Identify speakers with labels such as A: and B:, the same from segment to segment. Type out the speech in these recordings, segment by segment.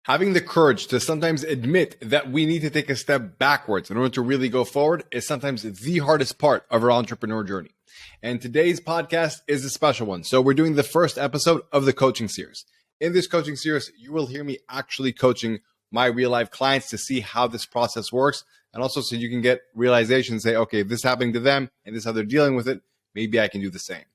A: Having the courage to sometimes admit that we need to take a step backwards in order to really go forward is sometimes the hardest part of our entrepreneur journey. And today's podcast is a special one. So we're doing the first episode of the coaching series. In this coaching series, you will hear me actually coaching my real life clients to see how this process works. And also so you can get realization, say, okay, if this is happening to them and this is how they're dealing with it, maybe I can do the same.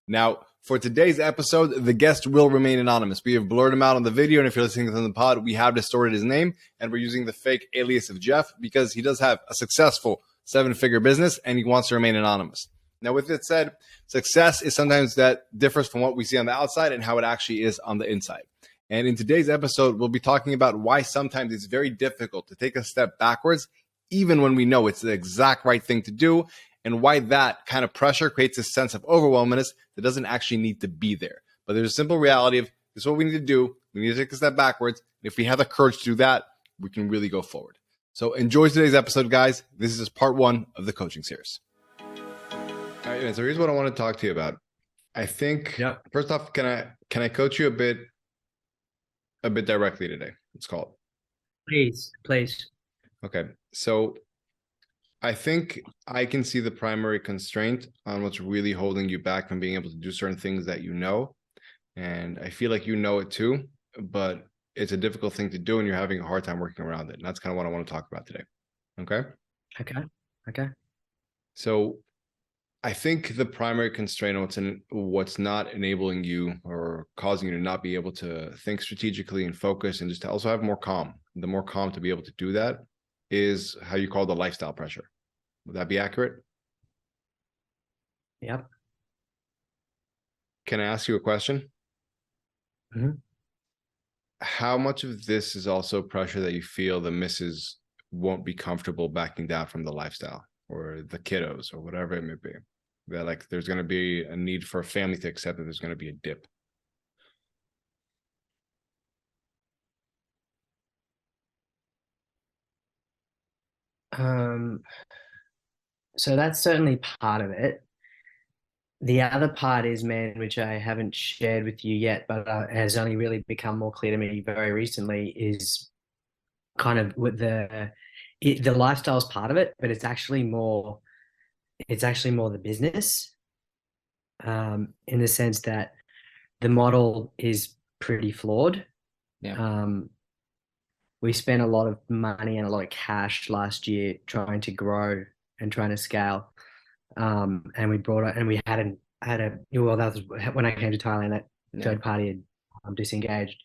A: Now, for today's episode, the guest will remain anonymous. We have blurred him out on the video, and if you're listening to the pod, we have distorted his name, and we're using the fake alias of Jeff because he does have a successful 7-figure business, and he wants to remain anonymous. Now, with that said, success is sometimes that differs from what we see on the outside and how it actually is on the inside. And in today's episode, we'll be talking about why sometimes it's very difficult to take a step backwards, even when we know it's the exact right thing to do, and why that kind of pressure creates a sense of overwhelmingness that doesn't actually need to be there. But there's a simple reality of this is what we need to do. We need to take a step backwards. And if we have the courage to do that, we can really go forward. So enjoy today's episode, guys. This is just part 1 of the coaching series. All right, so here's what I want to talk to you about. I think, First off, can I coach you a bit directly today? Let's call
B: it. Please.
A: Okay, so I think I can see the primary constraint on what's really holding you back from being able to do certain things that you know. And I feel like you know it too, but it's a difficult thing to do and you're having a hard time working around it. And that's kind of what I want to talk about today. Okay?
B: Okay.
A: So I think the primary constraint on what's not enabling you or causing you to not be able to think strategically and focus and just to also have more calm, the more calm to be able to do that is how you call the lifestyle pressure. Would that be accurate?
B: Yep.
A: Can I ask you a question?
B: Mm-hmm.
A: How much of this is also pressure that you feel the missus won't be comfortable backing down from the lifestyle or the kiddos or whatever it may be? That like there's going to be a need for a family to accept that there's going to be a dip.
B: So that's certainly part of it. The other part is, man, which I haven't shared with you yet, but has only really become more clear to me very recently, is kind of with the lifestyle is part of it, but it's actually more the business, in the sense that the model is pretty flawed.
A: Yeah.
B: We spent a lot of money and a lot of cash last year trying to grow and trying to scale. And we brought it, and we had a well, that was when I came to Thailand, that third party had disengaged.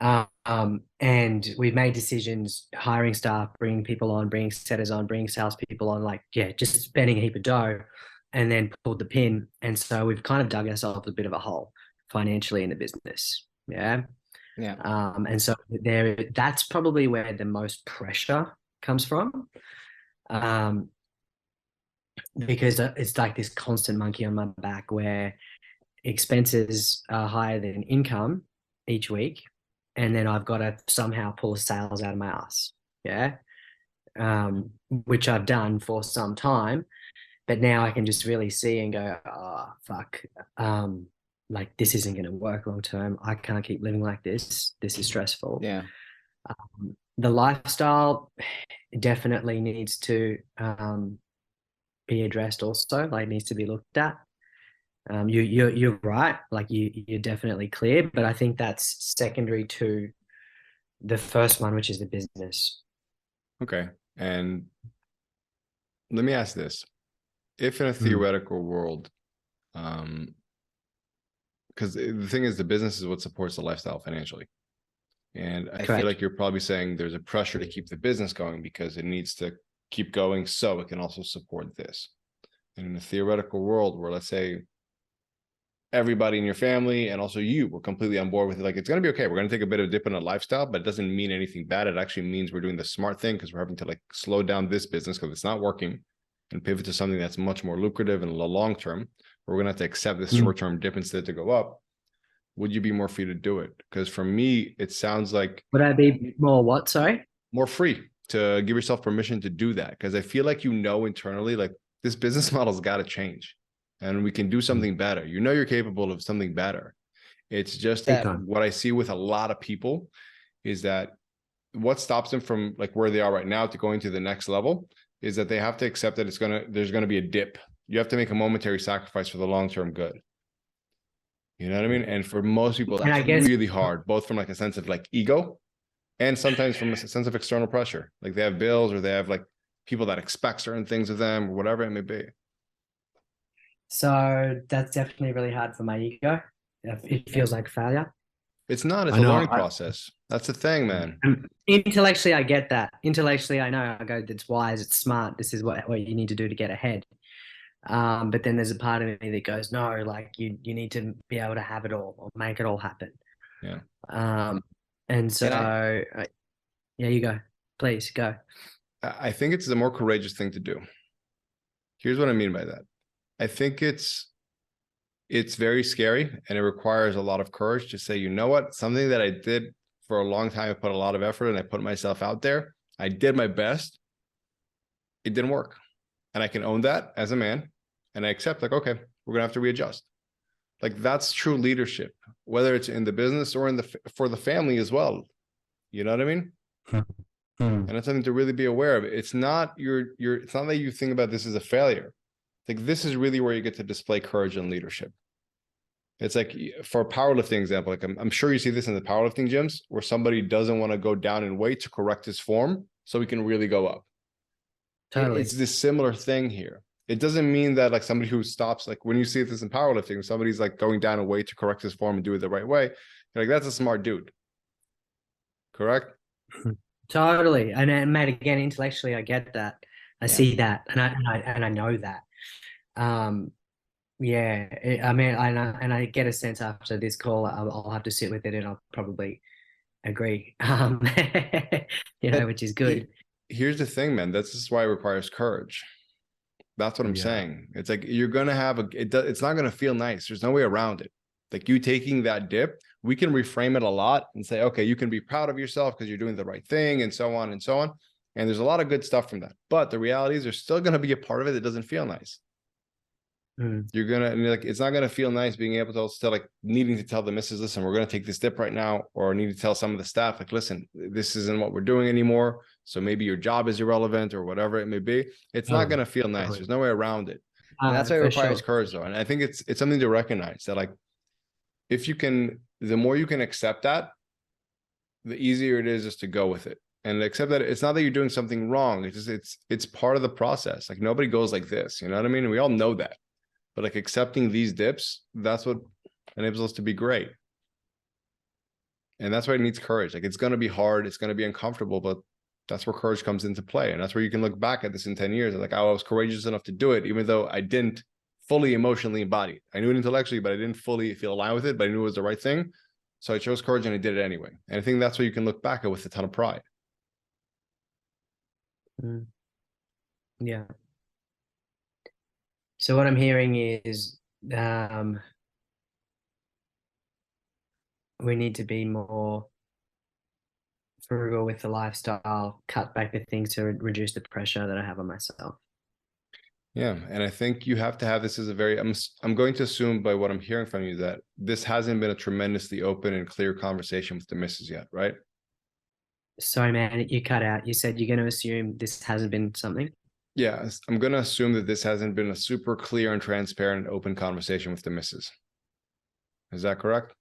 B: And we made decisions, hiring staff, bringing people on, bringing setters on, bringing salespeople on, just spending a heap of dough, and then pulled the pin. And so we've kind of dug ourselves a bit of a hole financially in the business. Yeah. And so that's probably where the most pressure comes from. Because it's like this constant monkey on my back where expenses are higher than income each week. And then I've got to somehow pull sales out of my ass. Yeah. Which I've done for some time, but now I can just really see and go, oh, fuck. This isn't going to work long term. I can't keep living like this. This is stressful.
A: Yeah.
B: The lifestyle definitely needs to be addressed also, needs to be looked at. You're right, you're definitely clear, but I think that's secondary to the first one, which is the business.
A: Okay. And let me ask this. If in a theoretical world, because the thing is, the business is what supports the lifestyle financially. And I feel like you're probably saying there's a pressure to keep the business going because it needs to keep going so it can also support this. And in a theoretical world where, let's say, everybody in your family and also you were completely on board with it, it's going to be okay. We're going to take a bit of a dip in a lifestyle, but it doesn't mean anything bad. It actually means we're doing the smart thing because we're having to slow down this business because it's not working and pivot to something that's much more lucrative in the long term. We're going to have to accept this short-term dip instead to go up. Would you be more free to do it? Because for me, it sounds like...
B: Would I be more what, sorry?
A: More free to give yourself permission to do that. Because I feel like internally, this business model's got to change. And we can do something better. You're capable of something better. It's just that what I see with a lot of people is that what stops them from like where they are right now to going to the next level is that they have to accept that there's gonna be a dip. You have to make a momentary sacrifice for the long-term good. You know what I mean? And for most people,
B: And
A: that's
B: I guess,
A: really hard, both from like a sense of like ego and sometimes from a sense of external pressure. Like they have bills or they have like people that expect certain things of them or whatever it may be.
B: so that's definitely really hard for my ego. It feels like failure.
A: It's not, it's
B: I
A: a
B: know.
A: learning process. That's the thing, man.
B: Intellectually, I get that. Intellectually, I know. I go, it's wise, it's smart. This is what you need to do to get ahead. But then there's a part of me that goes, no, like you need to be able to have it all or make it all happen.
A: Yeah.
B: And so, yeah, you go. Please go.
A: I think it's the more courageous thing to do. Here's what I mean by that. I think it's very scary and it requires a lot of courage to say, you know what, something that I did for a long time, I put a lot of effort and I put myself out there. I did my best. It didn't work. And I can own that as a man. And I accept like, okay, we're gonna have to readjust. Like that's true leadership, whether it's in the business or for the family as well. You know what I mean? And that's something to really be aware of. It's not it's not that you think about this as a failure. Like this is really where you get to display courage and leadership. It's like for a powerlifting example, like I'm sure you see this in the powerlifting gyms where somebody doesn't want to go down in weight to correct his form so he can really go up.
B: Totally.
A: It's this similar thing here. It doesn't mean that like somebody who stops, like when you see this in powerlifting, somebody's like going down a weight to correct his form and do it the right way. You're like, that's a smart dude. Correct?
B: Totally. And mate, again, intellectually, I get that. I see that, and I know that. Yeah. I mean, I get a sense after this call, I'll have to sit with it, and I'll probably agree. Which is good.
A: Here's the thing, man. This is why it requires courage. That's what I'm saying. It's like you're gonna have it's not gonna feel nice. There's no way around it. Like you taking that dip, we can reframe it a lot and say, okay, you can be proud of yourself because you're doing the right thing and so on and so on. And there's a lot of good stuff from that. But the reality is there's still gonna be a part of it that doesn't feel nice. You're gonna like it's not gonna feel nice being able to also like needing to tell the missus, listen, we're gonna take this dip right now, or need to tell some of the staff, like, listen, this isn't what we're doing anymore. So maybe your job is irrelevant or whatever it may be. It's not gonna feel nice. There's no way around it. And that's why it requires courage though. And I think it's something to recognize that like if you can, the more you can accept that, the easier it is just to go with it. And accept that it's not that you're doing something wrong. It's just it's part of the process. Like nobody goes like this. You know what I mean? We all know that. But like accepting these dips, that's what enables us to be great. And that's why it needs courage. Like it's going to be hard. It's going to be uncomfortable, but that's where courage comes into play. And that's where you can look back at this in 10 years. Like, oh, I was courageous enough to do it, even though I didn't fully emotionally embody it. I knew it intellectually, but I didn't fully feel aligned with it, but I knew it was the right thing. So I chose courage and I did it anyway. And I think that's what you can look back at with a ton of pride.
B: Yeah. So what I'm hearing is we need to be more frugal with the lifestyle, cut back the things to reduce the pressure that I have on myself.
A: Yeah. And I think you have to have this as a very, I'm going to assume by what I'm hearing from you that this hasn't been a tremendously open and clear conversation with the missus yet, right?
B: Sorry, man, you cut out. You said you're going to assume this hasn't been something?
A: Yeah, I'm going to assume that this hasn't been a super clear and transparent and open conversation with the missus. Is that correct?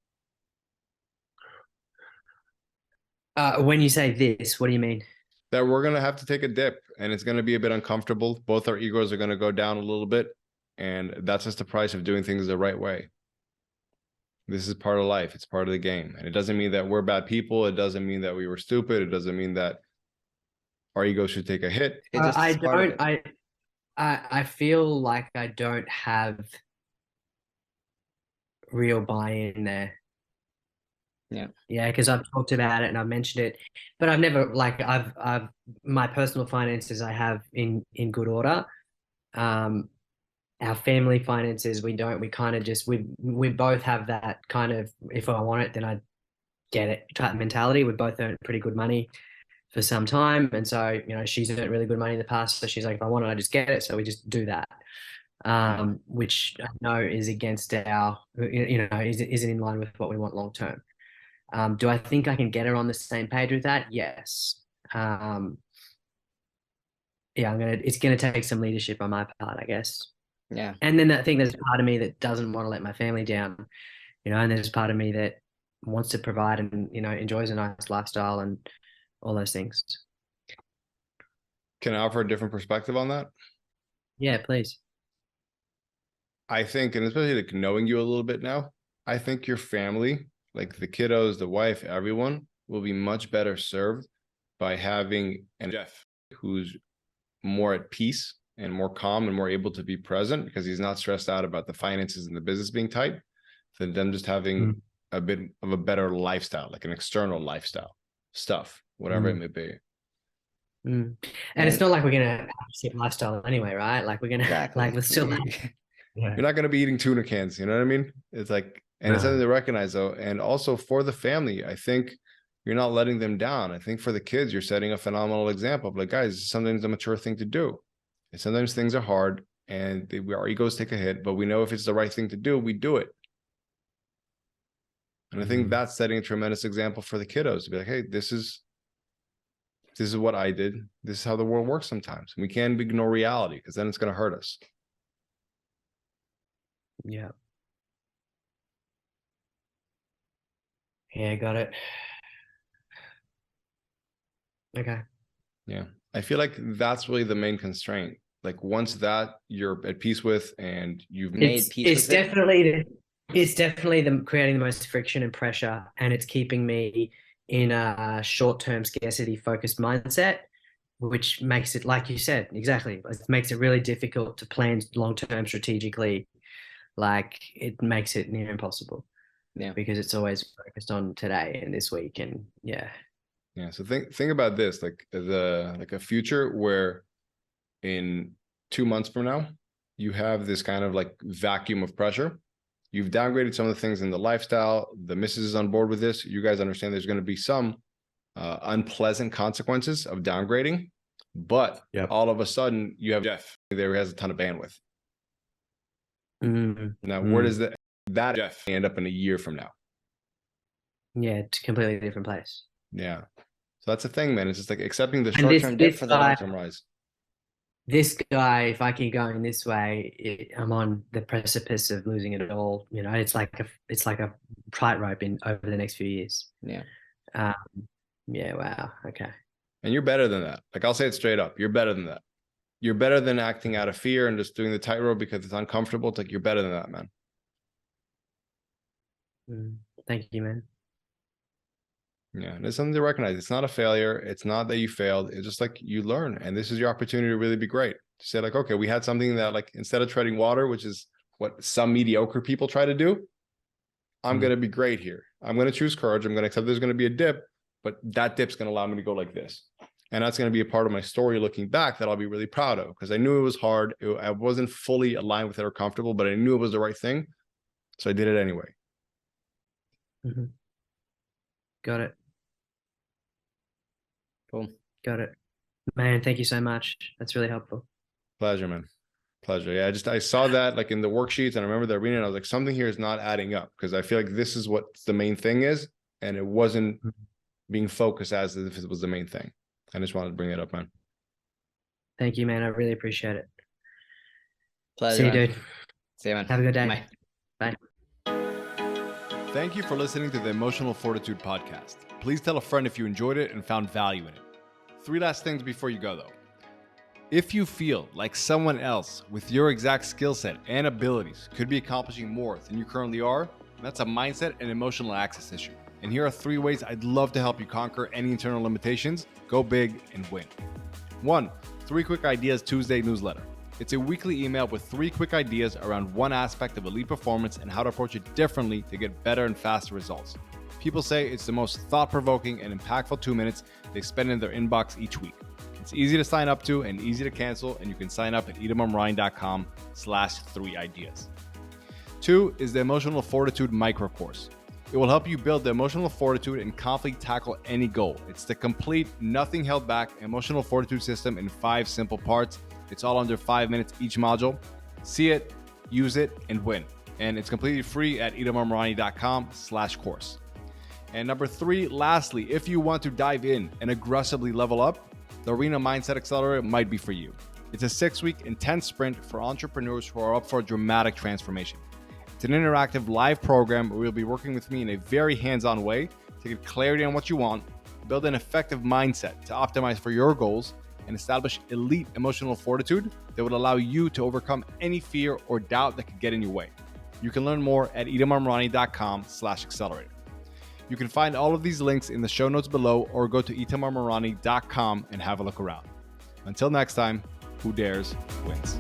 B: When you say this, what do you mean?
A: That we're going to have to take a dip and it's going to be a bit uncomfortable. Both our egos are going to go down a little bit. And that's just the price of doing things the right way. This is part of life. It's part of the game. And it doesn't mean that we're bad people. It doesn't mean that we were stupid. It doesn't mean that our ego should take a hit.
B: I feel like I don't have real buy-in there. Yeah, because I've talked about it and I've mentioned it, but I've never like I've my personal finances I have in good order. Our family finances we kind of just we both have that kind of, if I want it then I get it type mentality. We both earned pretty good money for some time, and so she's earned really good money in the past, so she's like, if I want it I just get it, so we just do that, which I know is against our isn't in line with what we want long term. Do I think I can get her on the same page with that? Yes. Yeah, it's gonna take some leadership on my part, I guess.
C: Yeah.
B: And then I think there's part of me that doesn't want to let my family down, and there's part of me that wants to provide and, enjoys a nice lifestyle and all those things.
A: Can I offer a different perspective on that?
B: Yeah, please.
A: I think, and especially like knowing you a little bit now, I think your family, like the kiddos, the wife, everyone will be much better served by having a Jeff who's more at peace and more calm and more able to be present because he's not stressed out about the finances and the business being tight, than them just having a bit of a better lifestyle, like an external lifestyle stuff, whatever it may be.
B: And it's not like we're gonna have a shit lifestyle anyway, right? Like we're gonna like we're still
A: You're not going to be eating tuna cans, you know what I mean? It's like, and it's something to recognize though. And also for the family, I think you're not letting them down. I think for the kids, you're setting a phenomenal example of like, guys, sometimes a mature thing to do. And sometimes things are hard and our egos take a hit, but we know if it's the right thing to do, we do it. And I think that's setting a tremendous example for the kiddos to be like, hey, this is what I did. This is how the world works sometimes. We can't ignore reality because then it's going to hurt us.
B: Yeah. Yeah, got it. Okay.
A: Yeah. I feel like that's really the main constraint. Like once that you're at peace with and you've made peace
B: with it. It's definitely creating the most friction and pressure, and it's keeping me in a short-term scarcity focused mindset, which makes it, like you said, exactly, it makes it really difficult to plan long-term strategically. Like it makes it near impossible. Yeah, because it's always focused on today and this week, and yeah.
A: So think about this, like a future where in 2 months from now, you have this kind of like vacuum of pressure. You've downgraded some of the things in the lifestyle. The missus is on board with this. You guys understand there's going to be some unpleasant consequences of downgrading, but all of a sudden you have Jeff there who has a ton of bandwidth. Now, where does that Jeff end up in a year from now?
B: Yeah, it's a completely different place.
A: Yeah. So that's the thing, man. It's just like accepting the short-term dip for the long-term rise.
B: This guy, if I keep going this way, I'm on the precipice of losing it all. It's like a tightrope over the next few years. Yeah. Yeah. Wow. Okay.
A: And you're better than that. Like I'll say it straight up. You're better than that. You're better than acting out of fear and just doing the tightrope because it's uncomfortable. It's like you're better than that, man.
B: Thank you, man.
A: Yeah, and it's something to recognize. It's not a failure. It's not that you failed. It's just like you learn, and this is your opportunity to really be great. To say like, okay, we had something that like instead of treading water, which is what some mediocre people try to do, I'm going to be great here. I'm going to choose courage. I'm going to accept there's going to be a dip, but that dip's going to allow me to go like this. And that's going to be a part of my story looking back that I'll be really proud of because I knew it was hard. I wasn't fully aligned with it or comfortable, but I knew it was the right thing. So I did it anyway.
B: Got it.
C: Cool.
B: Got it. Man, thank you so much. That's really helpful.
A: Pleasure, man. Pleasure. Yeah, I saw that like in the worksheets and I remember that reading it. I was like, something here is not adding up because I feel like this is what the main thing is. And it wasn't being focused as if it was the main thing. I just wanted to bring it up, man.
B: Thank you, man. I really appreciate it.
C: Pleasure.
B: See you, dude.
C: See you, man.
B: Have a good day. Bye.
A: Thank you for listening to the Emotional Fortitude podcast. Please tell a friend if you enjoyed it and found value in it. 3 last things before you go, though. If you feel like someone else with your exact skill set and abilities could be accomplishing more than you currently are, that's a mindset and emotional access issue. And here are 3 ways I'd love to help you conquer any internal limitations, go big, and win. 1, 3 Quick Ideas Tuesday newsletter. It's a weekly email with 3 quick ideas around one aspect of elite performance and how to approach it differently to get better and faster results. People say it's the most thought-provoking and impactful 2 minutes they spend in their inbox each week. It's easy to sign up to and easy to cancel, and you can sign up at itamarryan.com/3ideas. 2 is the Emotional Fortitude Micro Course. It will help you build the emotional fortitude and confidently tackle any goal. It's the complete, nothing held back emotional fortitude system in 5 simple parts. It's all under 5 minutes each module. See it, use it, and win. And it's completely free at itamarryan.com/course. And number 3, lastly, if you want to dive in and aggressively level up, the Arena Mindset Accelerator might be for you. It's a 6-week intense sprint for entrepreneurs who are up for a dramatic transformation. It's an interactive live program where you'll be working with me in a very hands-on way to get clarity on what you want, build an effective mindset to optimize for your goals, and establish elite emotional fortitude that would allow you to overcome any fear or doubt that could get in your way. You can learn more at itamarmarani.com/accelerator. You can find all of these links in the show notes below or go to itamarmarani.com and have a look around. Until next time, who dares wins.